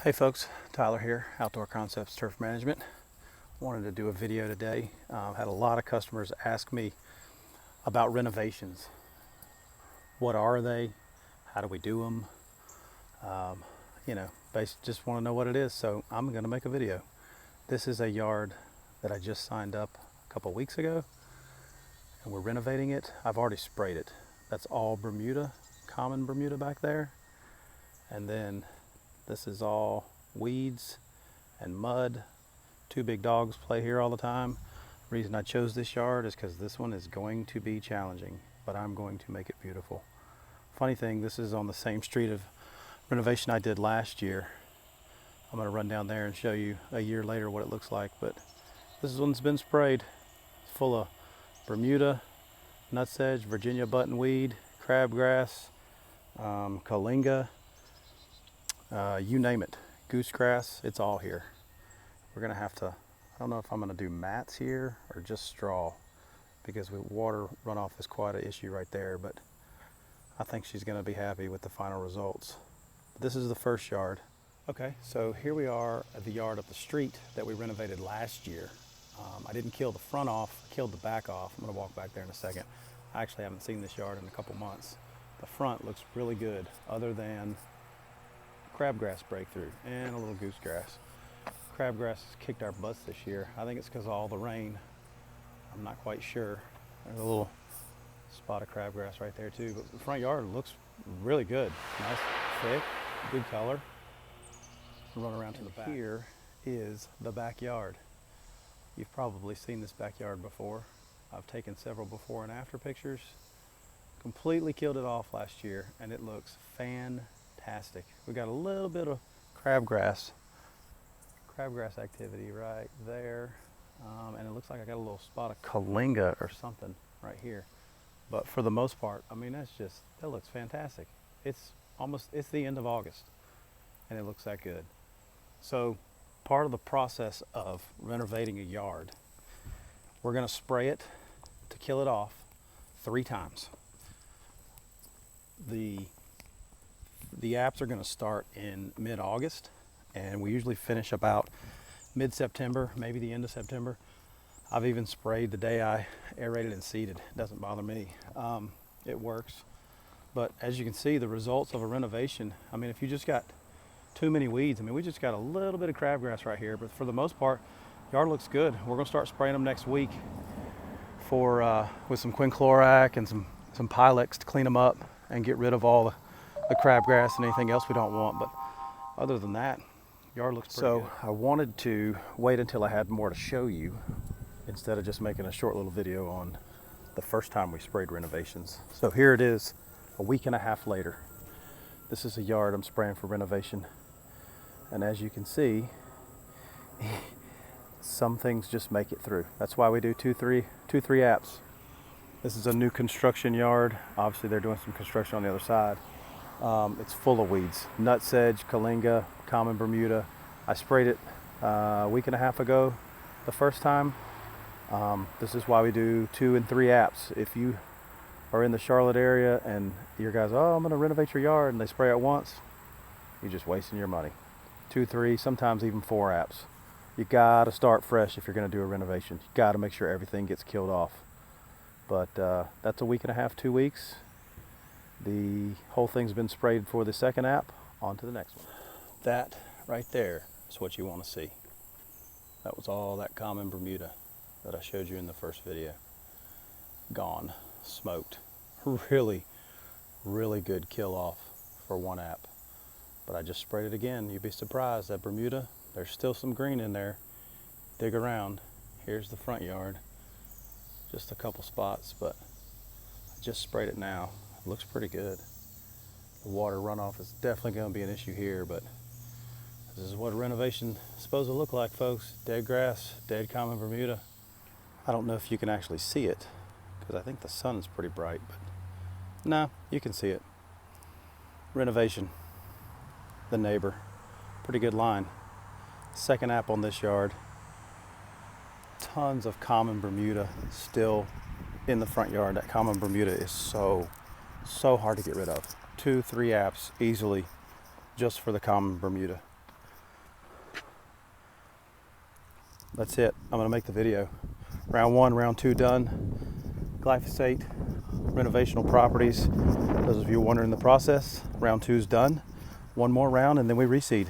Hey folks, Tyler here, Outdoor Concepts Turf Management. Wanted to do a video today. Had a lot of customers ask me about renovations. What are they? How do we do them? Basically just want to know what it is, so I'm going to make a video. This is a yard that I just signed up a couple weeks ago, and we're renovating it. I've already sprayed it. That's all Bermuda, common Bermuda back there. And then this is all weeds and mud. Two big dogs play here all the time. The reason I chose this yard is because this one is going to be challenging, but I'm going to make it beautiful. Funny thing, this is on the same street of renovation I did last year. I'm going to run down there and show you a year later what it looks like, but this one's been sprayed. It's full of Bermuda, nutsedge, Virginia buttonweed, crabgrass, kalinga, you name it, goosegrass, it's all here. We're gonna have to, I don't know if I'm gonna do mats here or just straw, because water runoff is quite an issue right there, but I think she's gonna be happy with the final results. This is the first yard. Okay, so here we are at the yard up the street that we renovated last year. I didn't kill the front off, I killed the back off. I'm gonna walk back there in a second. I actually haven't seen this yard in a couple months. The front looks really good, other than crabgrass breakthrough and a little goosegrass. Crabgrass has kicked our butts this year. I think it's because of all the rain. I'm not quite sure. There's a little spot of crabgrass right there too, but the front yard looks really good. Nice, thick, good color. Run around to the back. Here is the backyard. You've probably seen this backyard before. I've taken several before and after pictures. Completely killed it off last year and it looks fantastic. We got a little bit of crabgrass activity right there, and it looks like I got a little spot of kalinga or something right here. But for the most part, I mean, that looks fantastic. It's the end of August, and it looks that good. So part of the process of renovating a yard, we're going to spray it to kill it off 3 times. The apps are going to start in mid-August, and we usually finish about mid-September, maybe the end of September. I've even sprayed the day I aerated and seeded. It doesn't bother me. It works. But as you can see, the results of a renovation, I mean, if you just got too many weeds, I mean, we just got a little bit of crabgrass right here, but for the most part, yard looks good. We're going to start spraying them next week with some quinclorac and some Pylex to clean them up and get rid of all the crabgrass and anything else we don't want. But other than that, yard looks pretty good. I wanted to wait until I had more to show you instead of just making a short little video on the first time we sprayed renovations. So here it is a week and a half later. This is a yard I'm spraying for renovation, and as you can see, some things just make it through. That's why we do two, three apps. This is a new construction yard. Obviously they're doing some construction on the other side. It's full of weeds. Nutsedge, kalinga, common Bermuda. I sprayed it a week and a half ago the first time. This is why we do 2 and 3 apps. If you are in the Charlotte area and your guys, oh, I'm going to renovate your yard, and they spray it once, you're just wasting your money. 2, 3, sometimes even 4 apps. You got to start fresh if you're going to do a renovation. You got to make sure everything gets killed off. But that's a week and a half, 2 weeks. The whole thing's been sprayed for the second app. On to the next one. That right there is what you want to see. That was all that common Bermuda that I showed you in the first video. Gone, smoked. Really, really good kill off for 1 app. But I just sprayed it again. You'd be surprised that Bermuda, there's still some green in there. Dig around. Here's the front yard. Just a couple spots, but I just sprayed it now. It looks pretty good. The water runoff is definitely going to be an issue here, but this is what a renovation is supposed to look like, folks. Dead grass, dead common Bermuda. I don't know if you can actually see it, because I think the sun is pretty bright, but no, you can see it. Renovation, the neighbor, pretty good line. Second app on this yard. Tons of common Bermuda still in the front yard. That common Bermuda is so hard to get rid of. 2, 3 apps easily just for the common Bermuda. That's it. I'm gonna make the video. Round 1, round 2 done. Glyphosate, renovational properties. Those of you wondering the process, round 2's done. One more round and then we reseed.